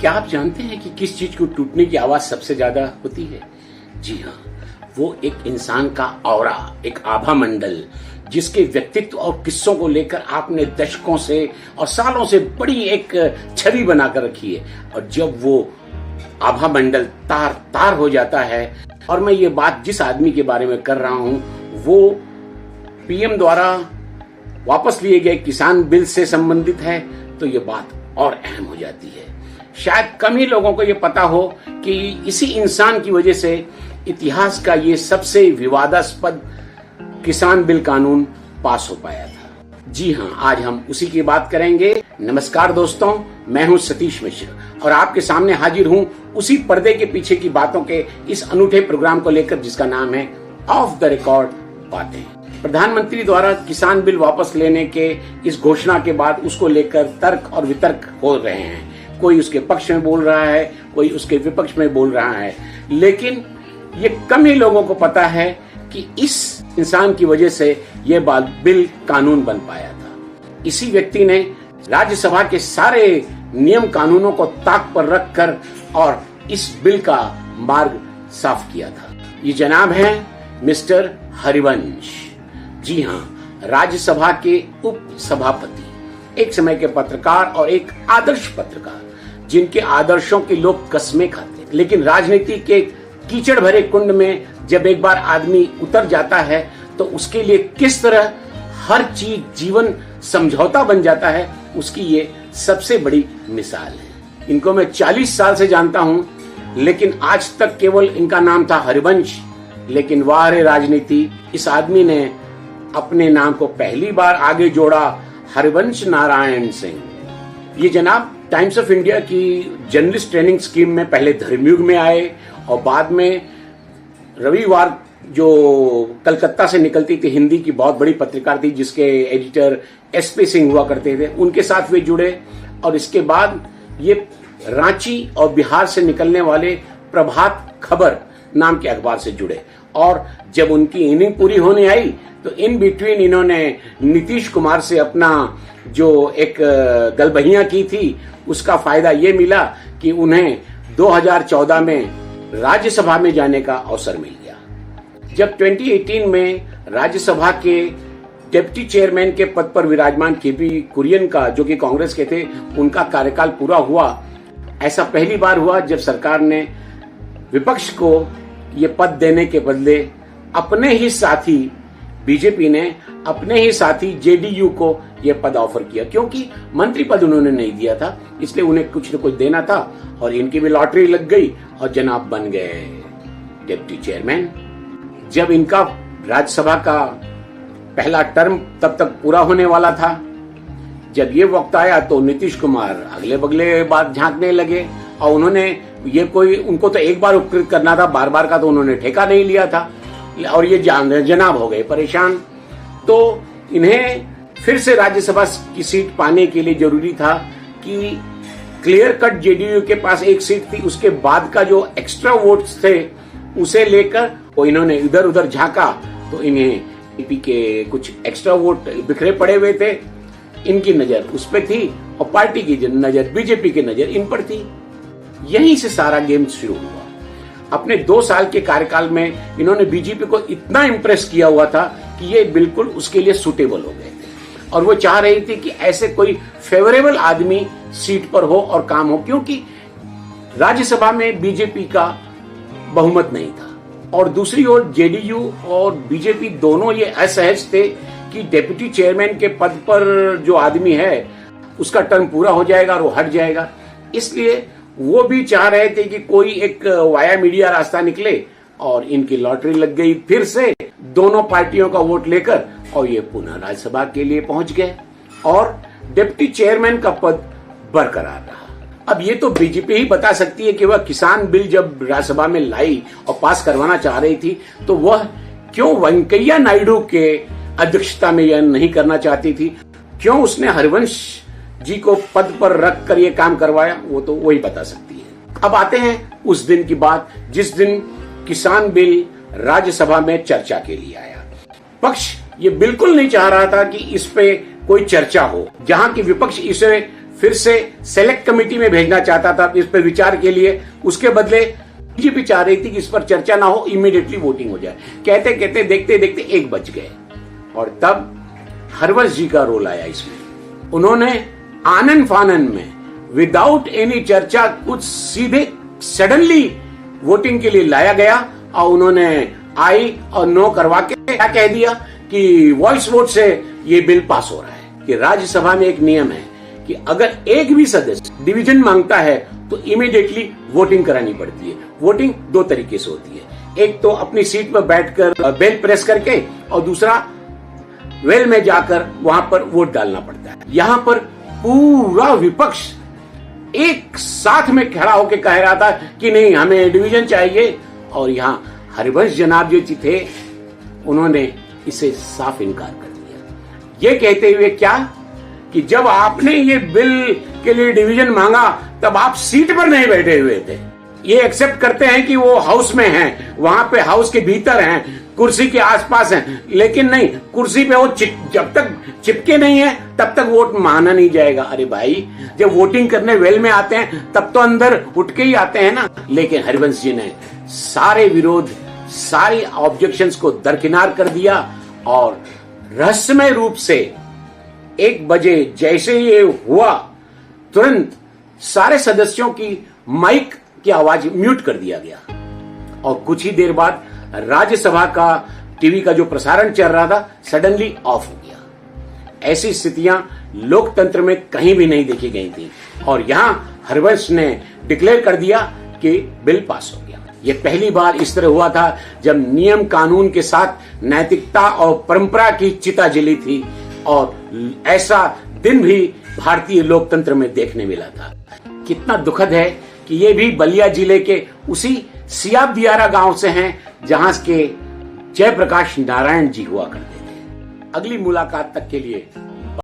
क्या आप जानते हैं कि किस चीज को टूटने की आवाज सबसे ज्यादा होती है? जी हाँ, वो एक इंसान का ऑरा, एक आभा मंडल, जिसके व्यक्तित्व और किस्सों को लेकर आपने दशकों से और सालों से बड़ी एक छवि बनाकर रखी है। और जब वो आभा मंडल तार तार हो जाता है, और मैं ये बात जिस आदमी के बारे में कर रहा हूं, वो पीएम द्वारा वापस लिए गए किसान बिल से संबंधित है, तो ये बात और अहम हो जाती है। शायद कम ही लोगों को ये पता हो कि इसी इंसान की वजह से इतिहास का ये सबसे विवादास्पद किसान बिल कानून पास हो पाया था। जी हाँ, आज हम उसी की बात करेंगे। नमस्कार दोस्तों, मैं हूं सतीश मिश्र और आपके सामने हाजिर हूं उसी पर्दे के पीछे की बातों के इस अनूठे प्रोग्राम को लेकर, जिसका नाम है ऑफ द रिकॉर्ड बातें। प्रधानमंत्री द्वारा किसान बिल वापस लेने के इस घोषणा के बाद उसको लेकर तर्क और वितर्क हो रहे हैं। कोई उसके पक्ष में बोल रहा है, कोई उसके विपक्ष में बोल रहा है, लेकिन ये कम ही लोगों को पता है कि इस इंसान की वजह से ये बिल कानून बन पाया था। इसी व्यक्ति ने राज्यसभा के सारे नियम कानूनों को ताक पर रखकर और इस बिल का मार्ग साफ किया था। ये जनाब है मिस्टर हरिवंश। जी हाँ, राज्यसभा के उप सभापति, एक समय के पत्रकार और एक आदर्श पत्रकार, जिनके आदर्शों की लोग कसमें खाते। लेकिन राजनीति के कीचड़ भरे कुंड में जब एक बार आदमी उतर जाता है तो उसके लिए किस तरह हर चीज जीवन समझौता बन जाता है, उसकी ये सबसे बड़ी मिसाल है। इनको मैं 40 साल से जानता हूं, लेकिन आज तक केवल इनका नाम था हरिवंश। लेकिन वाह रे राजनीति, इस आदमी ने अपने नाम को पहली बार आगे जोड़ा हरिवंश नारायण सिंह। ये जनाब टाइम्स ऑफ इंडिया की जर्नलिस्ट ट्रेनिंग स्कीम में पहले धर्मयुग में आए और बाद में रविवार, जो कलकत्ता से निकलती थी, हिंदी की बहुत बड़ी पत्रिका थी जिसके एडिटर एसपी सिंह हुआ करते थे, उनके साथ वे जुड़े। और इसके बाद ये रांची और बिहार से निकलने वाले प्रभात खबर नाम के अखबार से जुड़े। और जब उनकी इनिंग पूरी होने आई तो इन बिटवीन इन्होंने नीतीश कुमार से अपना जो एक गलबहियां की थी, उसका फायदा ये मिला कि उन्हें 2014 में राज्यसभा में जाने का अवसर मिल गया। जब 2018 में राज्यसभा के डिप्टी चेयरमैन के पद पर विराजमान केपी कुरियन का, जो कि कांग्रेस के थे, उनका कार्यकाल पूरा हुआ। ऐसा पहली बार हुआ जब सरकार ने विपक्ष को ये पद देने के बदले अपने ही साथी बीजेपी ने अपने ही साथी जेडीयू को यह पद ऑफर किया, क्योंकि मंत्री पद उन्होंने नहीं दिया था, इसलिए उन्हें कुछ न कुछ देना था। और इनकी भी लॉटरी लग गई और जनाब बन गए डिप्टी चेयरमैन। जब इनका राज्यसभा का पहला टर्म तब तक पूरा होने वाला था, जब ये वक्त आया तो नीतीश कुमार अगले बगले बात झांकने लगे। और उन्होंने उनको तो एक बार उपकृत करना था, बार बार का तो उन्होंने ठेका नहीं लिया था। और ये जनाब हो गए परेशान। तो इन्हें फिर से राज्यसभा की सीट पाने के लिए जरूरी था कि क्लियर कट जेडीयू के पास एक सीट थी, उसके बाद का जो एक्स्ट्रा वोट्स थे उसे लेकर वो इन्होंने इधर उधर झांका तो इन्हें टीपी के कुछ एक्स्ट्रा वोट बिखरे पड़े हुए थे, इनकी नजर उस पर थी और पार्टी की नजर, बीजेपी की नजर इन पर थी। यहीं से सारा गेम शुरू हुआ। अपने 2 साल के कार्यकाल में इन्होंने बीजेपी को इतना इंप्रेस किया हुआ था कि ये बिल्कुल उसके लिए सुटेबल हो गए थे। और वो चाह रही थी कि ऐसे कोई फेवरेबल आदमी सीट पर हो और काम हो, क्योंकि राज्यसभा में बीजेपी का बहुमत नहीं था। और दूसरी ओर जेडीयू और बीजेपी दोनों ये असहज थे कि डिप्टी चेयरमैन के पद पर जो आदमी है उसका टर्म पूरा हो जाएगा और वो हट जाएगा। इसलिए वो भी चाह रहे थे कि कोई एक वाया मीडिया रास्ता निकले, और इनकी लॉटरी लग गई फिर से दोनों पार्टियों का वोट लेकर, और ये पुनः राज्यसभा के लिए पहुंच गए और डिप्टी चेयरमैन का पद बरकरार रहा। अब ये तो बीजेपी ही बता सकती है कि वह किसान बिल जब राज्यसभा में लाई और पास करवाना चाह रही थी तो वह क्यों वेंकैया नायडू के अध्यक्षता में यह नहीं करना चाहती थी, क्यों उसने हरिवंश जी को पद पर रख कर ये काम करवाया, वो तो वही बता सकती है। अब आते हैं उस दिन की बात जिस दिन किसान बिल राज्यसभा में चर्चा के लिए आया। पक्ष ये बिल्कुल नहीं चाह रहा था कि इस पे कोई चर्चा हो, जहां की विपक्ष इसे फिर से सेलेक्ट कमेटी में भेजना चाहता था इस पर विचार के लिए। उसके बदले बीजेपी चाह रही थी कि इस पर चर्चा ना हो, इमीडिएटली वोटिंग हो जाए। कहते कहते देखते देखते 1 बज गए और तब हरवंश जी का रोल आया इसमें। उन्होंने आनन फानन में विदाउट एनी चर्चा कुछ सीधे सडनली वोटिंग के लिए लाया गया और उन्होंने आई और नो करवा के क्या कह दिया कि वॉइस वोट से ये बिल पास हो रहा है। कि राज्यसभा में एक नियम है कि अगर एक भी सदस्य डिवीजन मांगता है तो इमीडिएटली वोटिंग करानी पड़ती है। वोटिंग 2 तरीके से होती है, एक तो अपनी सीट पर बैठकर बेल प्रेस करके और दूसरा वेल में जाकर वहां पर वोट डालना पड़ता है। यहां पर पूरा विपक्ष एक साथ में खड़ा होकर कह रहा था कि नहीं, हमें डिवीजन चाहिए। और यहां हरिवंश जनाब जो थे उन्होंने इसे साफ इनकार कर दिया, ये कहते हुए क्या कि जब आपने ये बिल के लिए डिवीजन मांगा तब आप सीट पर नहीं बैठे हुए थे। ये एक्सेप्ट करते हैं कि वो हाउस में हैं, वहां पे हाउस के भीतर हैं, कुर्सी के आसपास हैं, लेकिन नहीं, कुर्सी पे वो जब तक चिपके नहीं है तब तक वोट माना नहीं जाएगा। अरे भाई, जब वोटिंग करने वेल में आते हैं तब तो अंदर उठ के ही आते हैं ना। लेकिन हरिवंश जी ने सारे विरोध, सारी ऑब्जेक्शंस को दरकिनार कर दिया और रहस्यमय रूप से 1 बजे जैसे ये हुआ तुरंत सारे सदस्यों की माइक की आवाज म्यूट कर दिया गया और कुछ ही देर बाद राज्यसभा का टीवी का जो प्रसारण चल रहा था सडनली ऑफ हो गया। ऐसी स्थितियां लोकतंत्र में कहीं भी नहीं देखी गई थी और यहां हरिवंश ने डिक्लेयर कर दिया कि बिल पास हो गया। यह पहली बार इस तरह हुआ था जब नियम कानून के साथ नैतिकता और परंपरा की चिता जली थी और ऐसा दिन भी भारतीय लोकतंत्र में देखने मिला था। कितना दुखद है कि ये भी बलिया जिले के उसी सियाब दियारा गांव से हैं जहां के जयप्रकाश नारायण जी हुआ करते थे। अगली मुलाकात तक के लिए